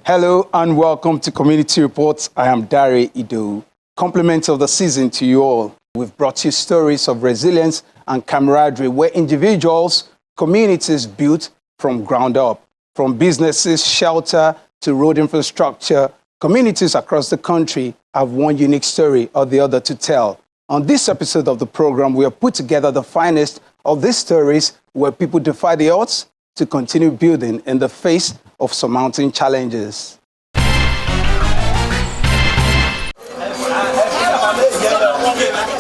Hello and welcome to Community Reports. I am Dare Ido. Compliments of the season to you all. We've brought you stories of resilience and camaraderie where individuals, communities built from ground up. From businesses, shelter to road infrastructure, communities across the country have one unique story or the other to tell. On this episode of the program, we have put together the finest of these stories where people defy the odds to continue building in the face of surmounting challenges.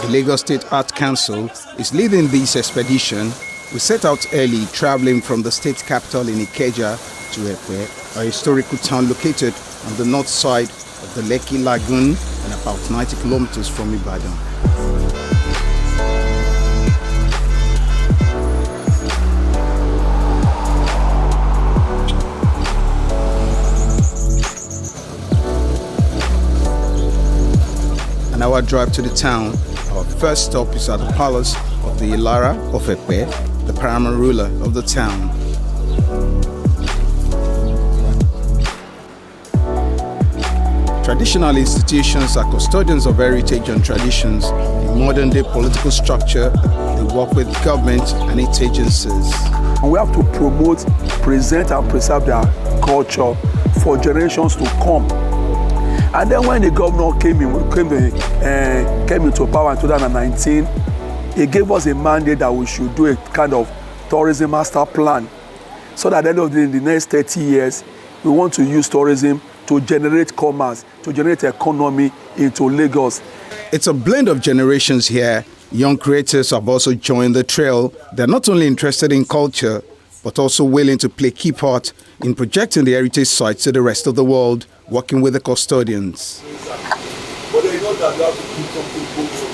The Lagos State Art Council is leading this expedition. We set out early, traveling from the state capital in Ikeja to Epe, a historical town located on the north side of the Lekki Lagoon and about 90 kilometers from Ibadan. An hour drive to the town, our first stop is at the palace of the Ilara of Epe, the paramount ruler of the town. Traditional institutions are custodians of heritage and traditions. In modern-day political structure, they work with government and its agencies. We have to promote, present and preserve their culture for generations to come. And then when the governor came into power in 2019, he gave us a mandate that we should do a kind of tourism master plan. So that at the end of the day, in the next 30 years, we want to use tourism to generate commerce, to generate economy into Lagos. It's a blend of generations here. Young creators have also joined the trail. They're not only interested in culture, but also willing to play key part in projecting the heritage sites to the rest of the world, working with the custodians. But they know that you have to keep something focused.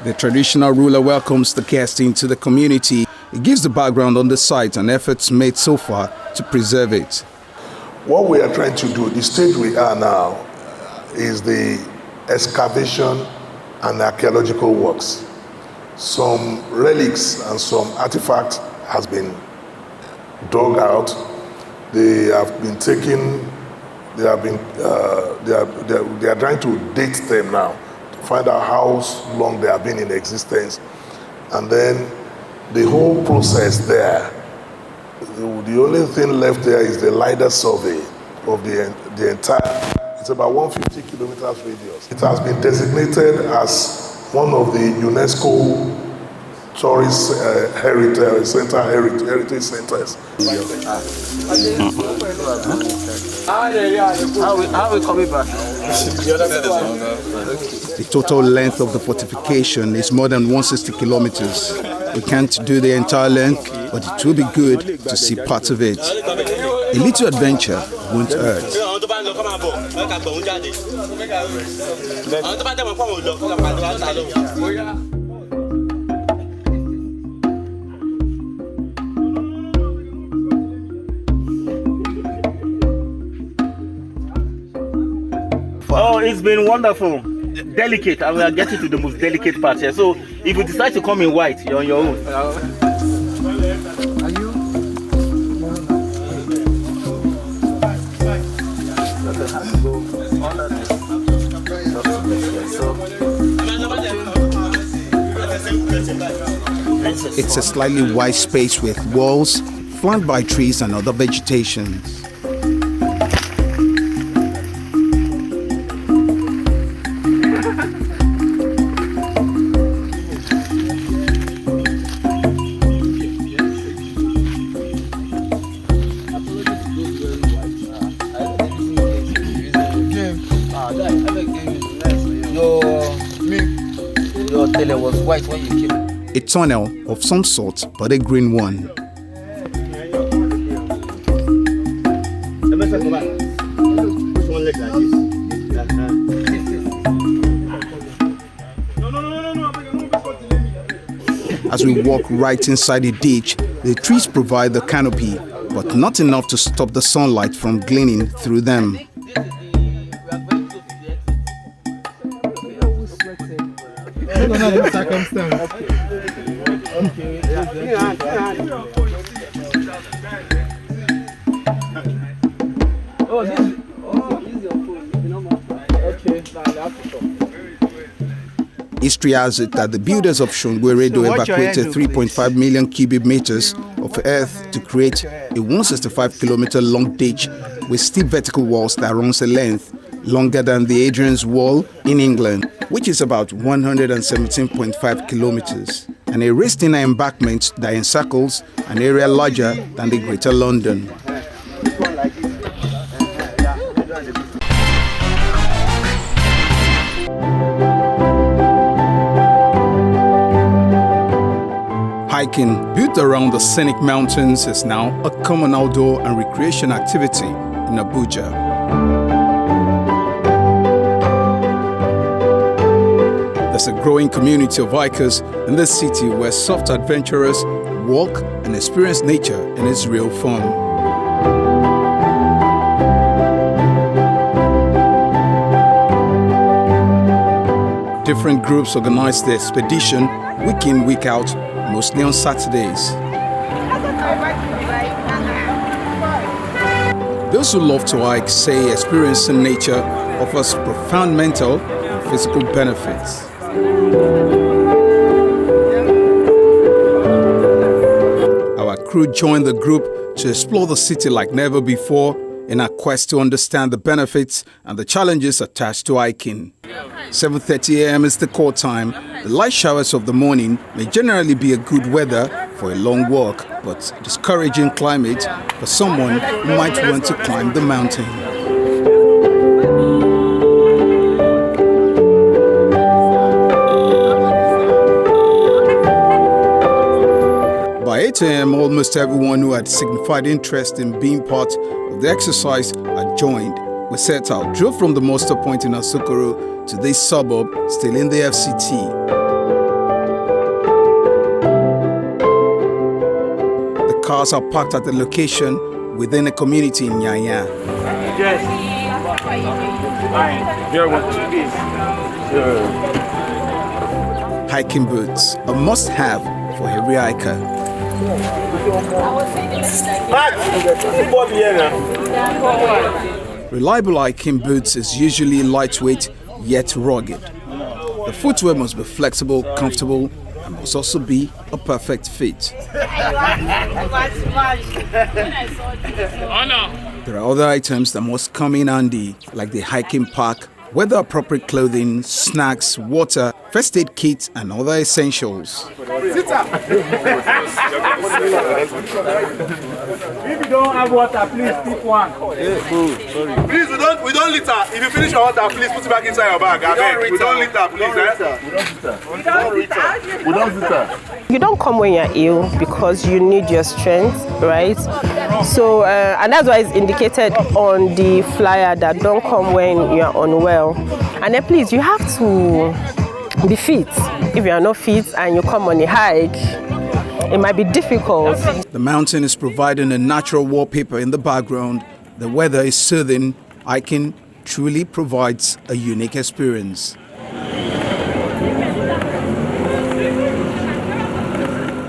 The traditional ruler welcomes the guest into the community. He gives the background on the site and efforts made so far to preserve it. What we are trying to do, the stage we are now, is the excavation and archaeological works. Some relics and some artifacts has been dug out. They have been taken. They are trying to date them now, find out how long they have been in existence, and then the whole process there. The only thing left there is the LiDAR survey of the entire. It's about 150 kilometers radius. It has been designated as one of the UNESCO tourist heritage centers. How we coming back? The total length of the fortification is more than 160 kilometers. We can't do the entire length, but it will be good to see parts of it. A little adventure won't hurt. Oh, it's been wonderful. Delicate, and we are getting to the most delicate part here. So, if you decide to come in white, you're on your own. Are you? It's a slightly wide space with walls flanked by trees and other vegetation. Your tele was white when you came. A tunnel of some sort, but a green one. as we walk right inside the ditch. The trees provide the canopy, but not enough to stop the sunlight from gleaming through them. History has it that the builders of Shungweredo evacuated 3.5 million cubic meters of earth to create a 165-kilometer long ditch with steep vertical walls that runs a length longer than the Hadrian's Wall in England, which is about 117.5 kilometers, and a raised inner embankment that encircles an area larger than the Greater London. Hiking, built around the scenic mountains, is now a common outdoor and recreation activity in Abuja. There's a growing community of hikers in this city where soft adventurers walk and experience nature in its real form. Different groups organize the expedition week in, week out, mostly on Saturdays. Those who love to hike say experiencing nature offers profound mental and physical benefits. Our crew joined the group to explore the city like never before in our quest to understand the benefits and the challenges attached to hiking. 7:30 a.m. is the core time. The light showers of the morning may generally be a good weather for a long walk, but discouraging climate for someone who might want to climb the mountain. By 8 a.m., almost everyone who had signified interest in being part of the exercise had joined. We set out, drove from the muster point in Asokoro to this suburb, still in the FCT. The cars are parked at the location within a community in Nyanya. Yes. Hiking boots, a must-have for every hiker. Reliable hiking boots is usually lightweight yet rugged. The footwear must be flexible, comfortable, and must also be a perfect fit. There are other items that must come in handy, like the hiking pack, weather-appropriate clothing, snacks, water, first aid kit, and other essentials. If you don't have water, please pick one. Please, we don't litter. If you finish your water, please put it back inside your bag. We don't litter, please. We don't litter. You don't come when you're ill because you need your strength, right? So, and that's why it's indicated on the flyer that don't come when you're unwell. And then please, you have to be fit. If you are not fit and you come on a hike, it might be difficult. The mountain is providing a natural wallpaper in the background. The weather is soothing. Hiking truly provides a unique experience.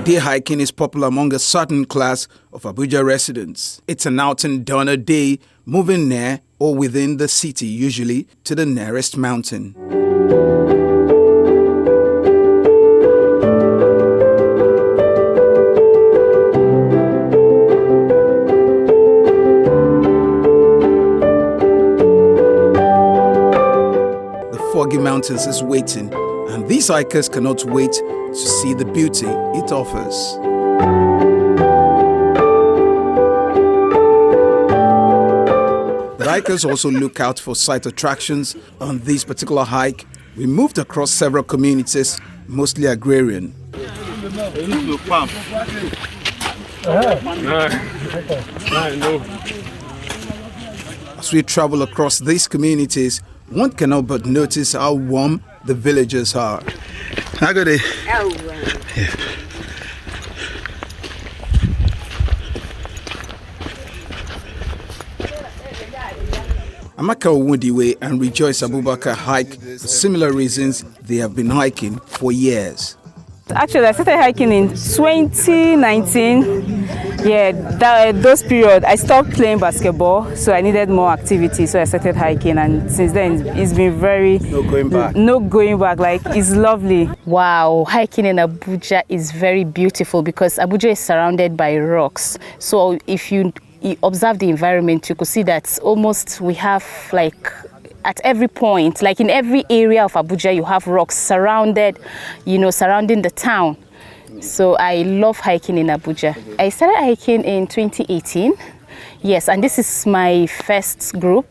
Day hiking is popular among a certain class of Abuja residents. It's an outing done a day, moving near or within the city, usually to the nearest mountain. Foggy Mountains is waiting, and these hikers cannot wait to see the beauty it offers. The hikers also look out for site attractions. On this particular hike, we moved across several communities, mostly agrarian. As we travel across these communities, one cannot but notice how warm the villagers are. How good day? Yeah. Amaka Owudiwe and Rejoice Abubakar hike for similar reasons. They have been hiking for years. Actually, I started hiking in 2019. Yeah, those period I stopped playing basketball, so I needed more activity. So I started hiking, and since then it's been very No going back. No going back. Like, it's lovely. Wow, hiking in Abuja is very beautiful because Abuja is surrounded by rocks. So if you observe the environment, you could see that almost we have like at every point, like in every area of Abuja, you have rocks surrounding the town. So I love hiking in Abuja. I started hiking in 2018. Yes, and this is my first group.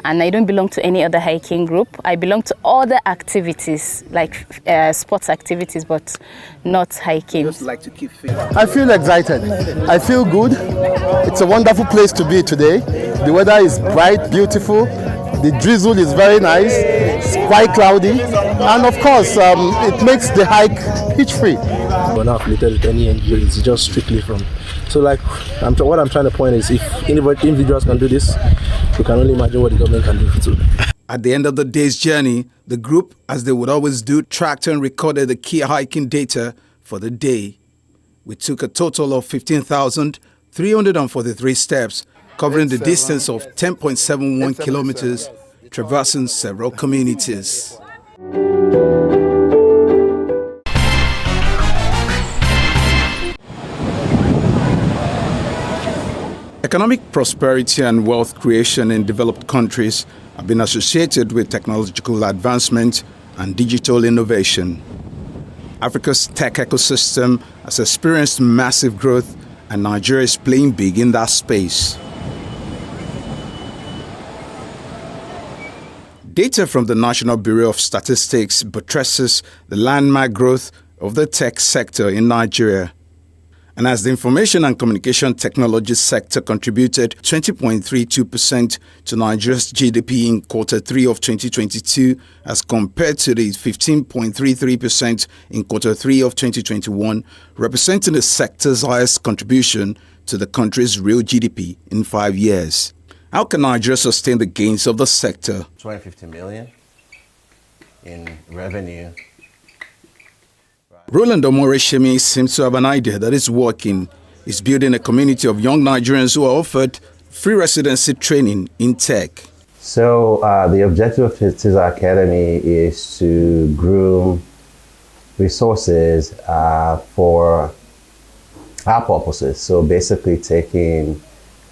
And I don't belong to any other hiking group. I belong to other activities, like sports activities, but not hiking. Just like to keep fit. I feel excited. I feel good. It's a wonderful place to be today. The weather is bright, beautiful. The drizzle is very nice. It's quite cloudy. And of course, it makes the hike pitch-free. We're not affiliated with any NGO. It's just strictly from. So like, what I'm trying to point is, if individuals can do this, we can only imagine what the government can do too. At the end of the day's journey, the group, as they would always do, tracked and recorded the key hiking data for the day. We took a total of 15,343 steps, covering the distance of 10.71 kilometers, traversing several communities. Economic prosperity and wealth creation in developed countries have been associated with technological advancement and digital innovation. Africa's tech ecosystem has experienced massive growth, and Nigeria is playing big in that space. Data from the National Bureau of Statistics buttresses the landmark growth of the tech sector in Nigeria. And as the information and communication technology sector contributed 20.32% to Nigeria's GDP in Q3 of 2022 as compared to the 15.33% in Q3 of 2021, representing the sector's highest contribution to the country's real GDP in 5 years. How can Nigeria sustain the gains of the sector? 250 million in revenue. Roland Omoreshemi seems to have an idea that is working. He's building a community of young Nigerians who are offered free residency training in tech. So the objective of TISA Academy is to groom resources for our purposes. So basically taking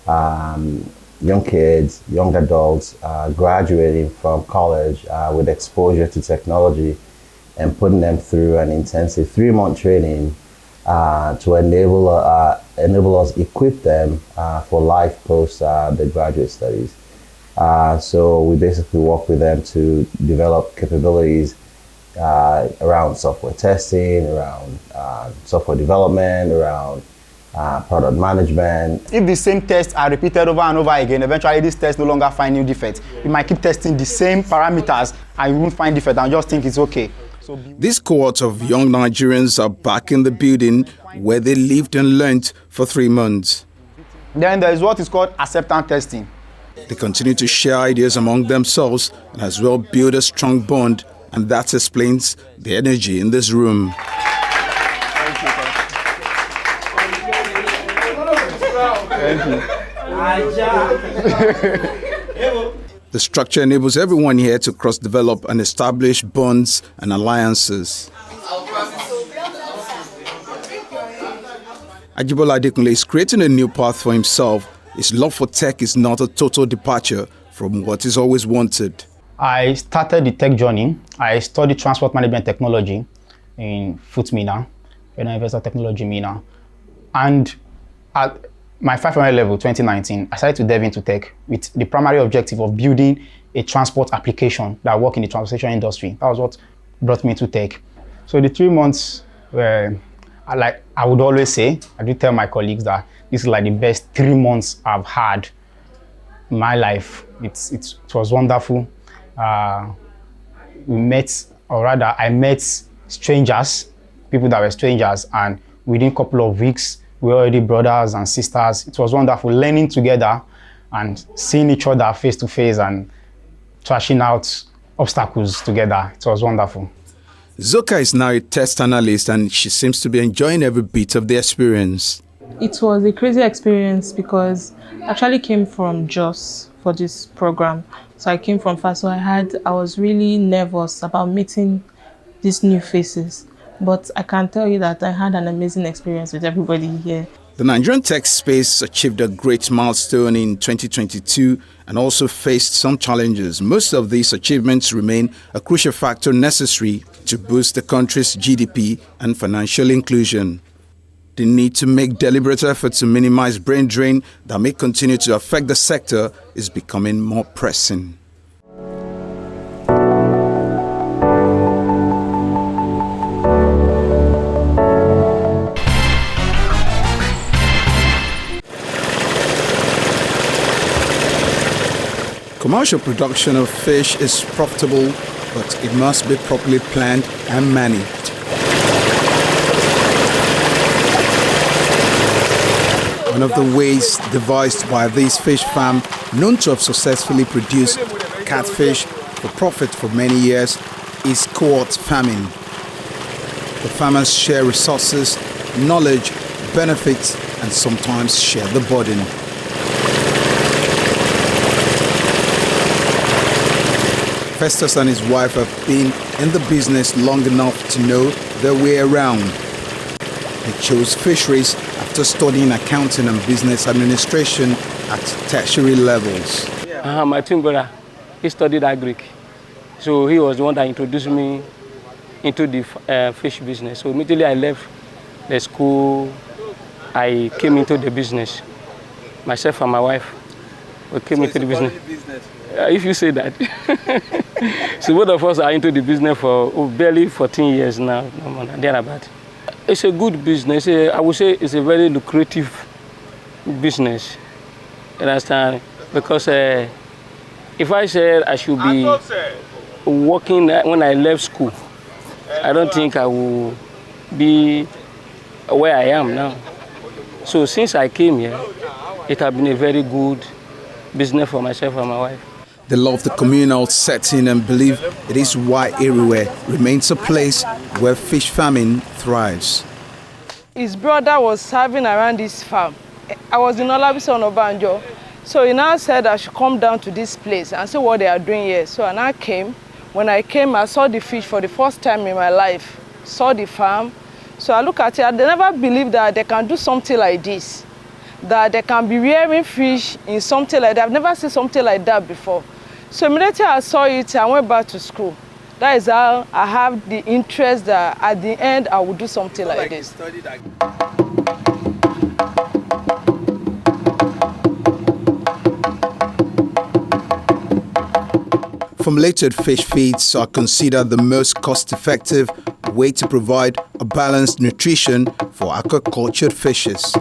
young kids, young adults graduating from college with exposure to technology and putting them through an intensive 3-month training to enable us equip them for life post the graduate studies. So we basically work with them to develop capabilities around software testing, around software development, around product management. If the same tests are repeated over and over again, eventually this test no longer find new defects. You might keep testing the same parameters and you won't find defect and just think it's okay. This cohort of young Nigerians are back in the building where they lived and learnt for 3 months. Then there is what is called acceptance testing. They continue to share ideas among themselves and as well build a strong bond, and that explains the energy in this room. Thank you. The structure enables everyone here to cross-develop and establish bonds and alliances. Ajibola Adekunle is creating a new path for himself. His love for tech is not a total departure from what he's always wanted. I started the tech journey. I studied transport management technology in FUTMINA, University of Technology Mina. And at my 500 level, 2019, I started to delve into tech with the primary objective of building a transport application that work in the transportation industry. That was what brought me to tech. So the 3 months were, like I would always say, I do tell my colleagues that this is like the best 3 months I've had in my life. It was wonderful. I met strangers, people that were strangers, and within a couple of weeks, we were already brothers and sisters. It was wonderful learning together and seeing each other face to face and trashing out obstacles together. It was wonderful. Zoka is now a test analyst and she seems to be enjoying every bit of the experience. It was a crazy experience because I actually came from Jos for this program. So I came from far, so I was really nervous about meeting these new faces. But I can tell you that I had an amazing experience with everybody here. The Nigerian tech space achieved a great milestone in 2022 and also faced some challenges. Most of these achievements remain a crucial factor necessary to boost the country's GDP and financial inclusion. The need to make deliberate efforts to minimize brain drain that may continue to affect the sector is becoming more pressing. Commercial production of fish is profitable, but it must be properly planned and managed. One of the ways devised by this fish farm, known to have successfully produced catfish for profit for many years, is cohort farming. The farmers share resources, knowledge, benefits, and sometimes share the burden. Festus and his wife have been in the business long enough to know their way around. They chose fisheries after studying accounting and business administration at tertiary levels. My twin brother, he studied agric. So he was the one that introduced me into the fish business. So immediately I left the school, I came into the business. Myself and my wife, we came into the business. If you say that. So both of us are into the business for barely 14 years now, no more than thereabout. It's a good business. I would say it's a very lucrative business. You understand? Because if I said I should be working when I left school, I don't think I will be where I am now. So since I came here, it has been a very good business for myself and my wife. They love the communal setting and believe it is why everywhere remains a place where fish farming thrives. His brother was serving around this farm. I was in Olabisi Onobanjo. So he now said I should come down to this place and see what they are doing here. So I now came. When I came, I saw the fish for the first time in my life. Saw the farm. So I look at it, I never believed that they can do something like this. That they can be rearing fish in something like that. I've never seen something like that before. So immediately I saw it, I went back to school. That is how I have the interest that at the end I will do something like this. Formulated fish feeds are considered the most cost-effective way to provide a balanced nutrition for aquacultured fishes.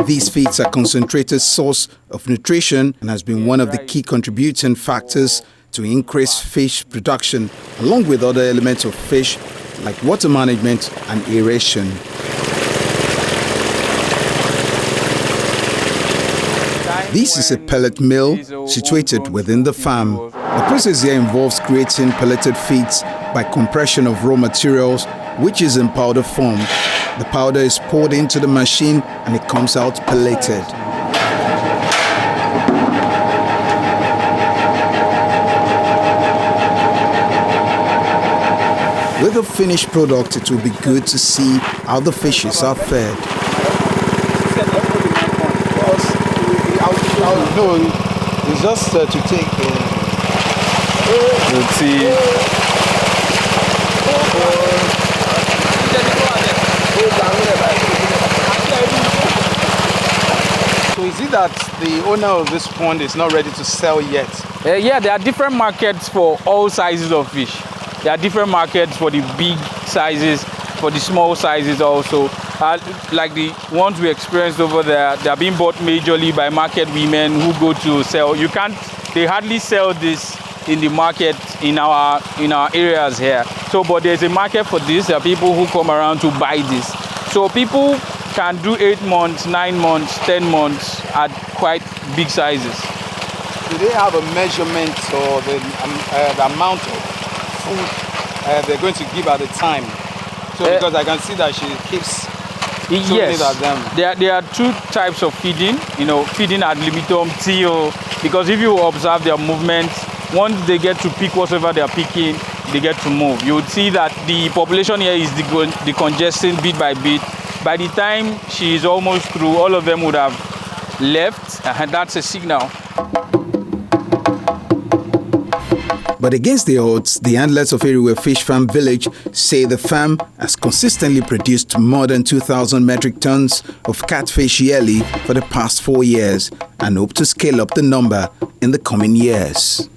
These feeds are a concentrated source of nutrition and has been one of the key contributing factors to increase fish production, along with other elements of fish like water management and aeration. This is a pellet mill situated within the farm. The process here involves creating pelleted feeds by compression of raw materials, which is in powder form. The powder is poured into the machine and it comes out pelleted. With the finished product, it will be good to see how the fishes are fed. No, it's just to take So is it that the owner of this pond is not ready to sell yet? Yeah, there are different markets for all sizes of fish. There are different markets for the big sizes, for the small sizes also. Like the ones we experienced over there, they are being bought majorly by market women who go to sell. They hardly sell this in the market in our areas here. So, but there's a market for this. There are people who come around to buy this. So people can do 8 months, 9 months, 10 months at quite big sizes. Do they have a measurement or the amount of food they're going to give at a time? So because I can see that she keeps throwing it at them. There are 2 types of feeding. Feeding ad libitum till, because if you observe their movements, once they get to pick whatever they are picking, they get to move. You would see that the population here is decongesting bit by bit. By the time she is almost through, all of them would have left, and that's a signal. But against the odds, the handlers of Eriwe Fish Farm Village say the farm has consistently produced more than 2,000 metric tons of catfish yearly for the past 4 years and hope to scale up the number in the coming years.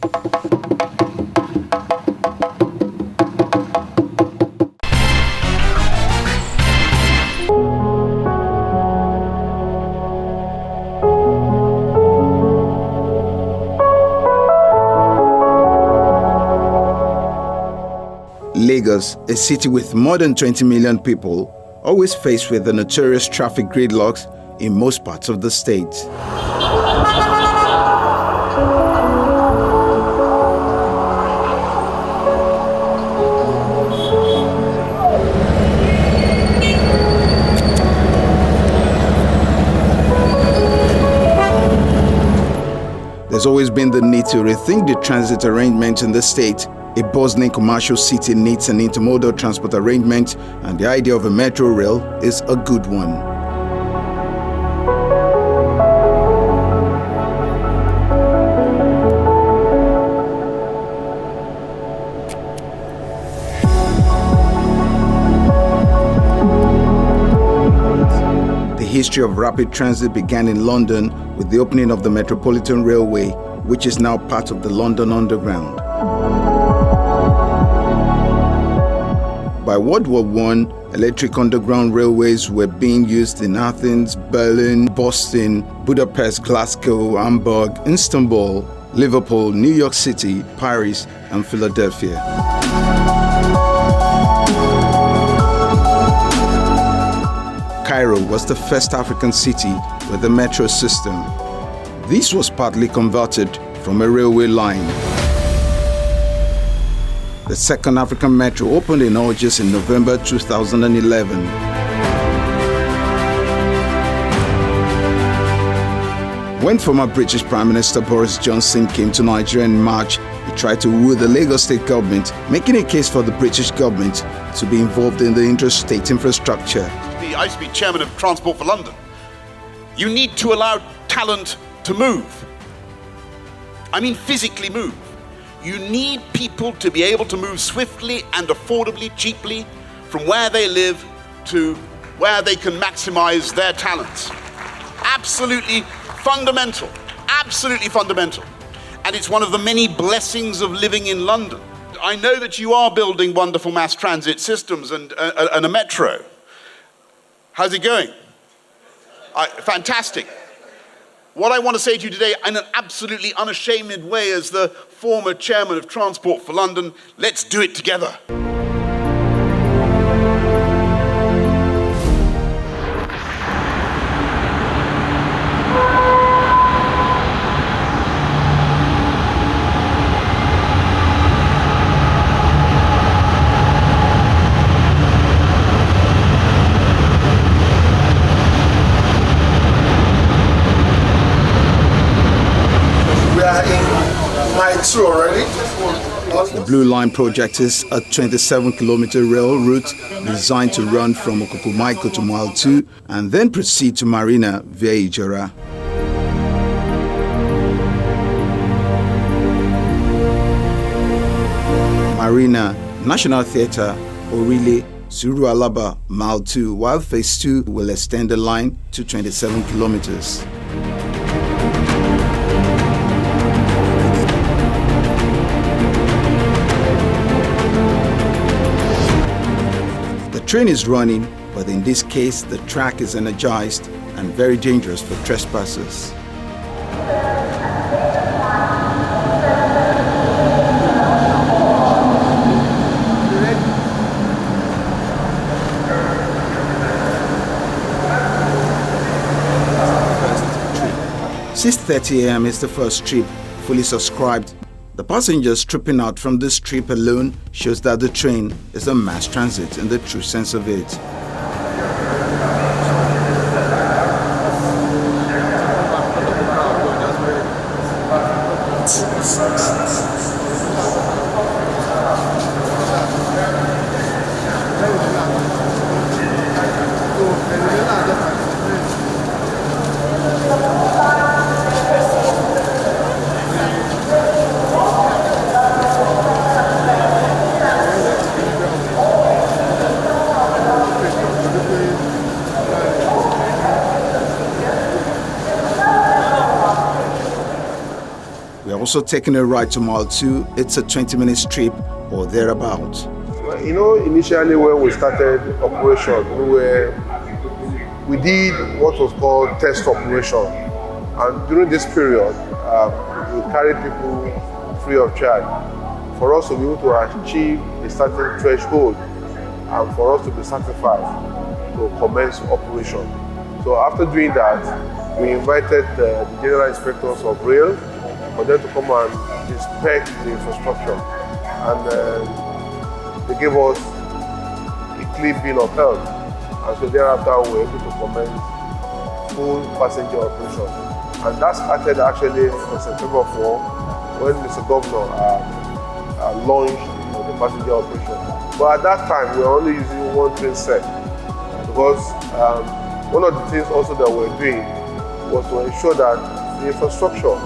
Lagos, a city with more than 20 million people, always faced with the notorious traffic gridlocks in most parts of the state. There's always been the need to rethink the transit arrangements in the state. A bustling commercial city needs an intermodal transport arrangement, and the idea of a metro rail is a good one. The history of rapid transit began in London with the opening of the Metropolitan Railway, which is now part of the London Underground. By World War I, electric underground railways were being used in Athens, Berlin, Boston, Budapest, Glasgow, Hamburg, Istanbul, Liverpool, New York City, Paris, and Philadelphia. Cairo was the first African city with a metro system. This was partly converted from a railway line. The second African metro opened in August in November 2011. When former British Prime Minister Boris Johnson came to Nigeria in March, he tried to woo the Lagos state government, making a case for the British government to be involved in the interstate infrastructure. I used to be chairman of Transport for London. You need to allow talent to move. I mean physically move. You need people to be able to move swiftly and affordably, cheaply, from where they live to where they can maximize their talents. Absolutely fundamental, absolutely fundamental. And it's one of the many blessings of living in London. I know that you are building wonderful mass transit systems and a metro. How's it going? Fantastic. What I want to say to you today, in an absolutely unashamed way, as the former chairman of Transport for London, let's do it together. Already. The Blue Line project is a 27-kilometer rail route designed to run from Okupumaiko to Mile 2 and then proceed to Marina via Ijora. Marina, National Theatre, Orile, Suru Alaba, Mile 2, while Phase 2 will extend the line to 27 kilometers. The train is running, but in this case, the track is energized and very dangerous for trespassers. 6:30 a.m. is the first trip, fully subscribed. The passengers tripping out from this trip alone shows that the train is a mass transit in the true sense of it. We are also taking a ride to Mile 2. It's a 20-minute trip or thereabouts. You know, initially when we started operation, we did what was called test operation. And during this period, we carried people free of charge for us to be able to achieve a certain threshold and for us to be certified to commence operation. So after doing that, we invited the general inspectors of rail for them to come and inspect the infrastructure. And they gave us a clean bill of health. And so thereafter we were able to commence full passenger operation. And that started actually on September 4 when Mr. Governor launched the passenger operation. But at that time we were only using one train set because one of the things also that we were doing was to ensure that the infrastructure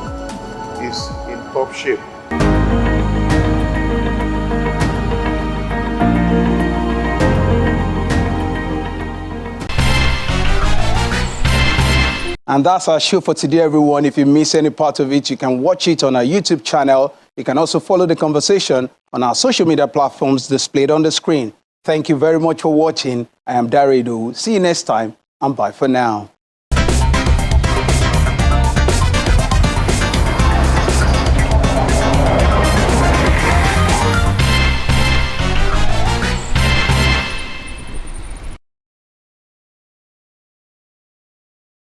is in top shape. And that's our show for today, everyone. If you miss any part of it, you can watch it on our YouTube channel. You can also follow the conversation on our social media platforms displayed on the screen. Thank you very much for watching. I am Dare Idowu. See you next time, and bye for now.